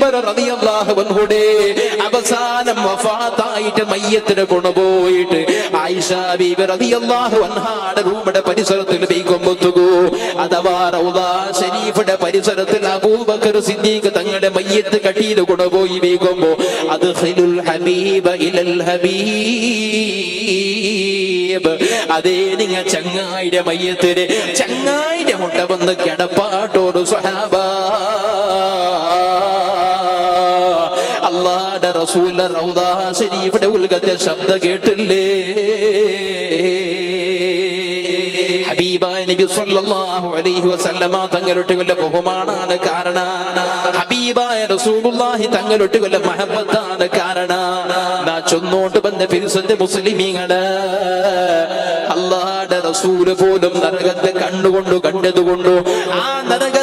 ഉമർ റളിയല്ലാഹു അൻഹുടെ അവസാനം വഫാത്തായിട്ട് മയ്യത്തിന് കൊണ്ടുപോയിട്ട് ആയിഷ ബീബി റളിയല്ലാഹു അൻഹാടെ റൂമിന്റെ പരിസരത്തിൽ ബൈകൊമ്പത്തുകോ അഥവാ റൗള ശരീഫിന്റെ പരിസരത്തിൽ അബൂബക്കർ സിദ്ദീഖ് തങ്ങളുടെ മയ്യത്ത് കട്ടിയിൽ കൊണ്ടുപോയി ബൈകൊമ്പോ അദ്ഖിലുൽ ഹബീബ ഇലൽ ഹബീബ് അതേ നിങ്ങൾ ചങ്ങായിയുടെ മയ്യത്തിന് ചങ്ങായിയുടെ മുട്ട വന്ന് കിടപ്പാട്ടോട് സ്വഹാബ അല്ലാഹുവിന്റെ റസൂൽ റൗള ശരീഫിന്റെ ഉൽഗത്തെ ശബ്ദം കേട്ടില്ലേ ഹബീബായ നബി സല്ലല്ലാഹു അലൈഹി വസല്ലമ തങ്ങളുടെ ബഹുമാനാണ് കാരണം ഹബീബായ റസൂലുള്ളാഹി തങ്ങളുടെ മഹബത്താണ് കാരണം നാ ചൊന്നോട്ട് ബന്ധ പിരിസന്റെ മുസ്ലിമീങ്ങള് അല്ലാഹുവിന്റെ റസൂൽ പോലും നരകത്തെ കണ്ടുകൊണ്ടു കണ്ടതുകൊണ്ടു ആ നരക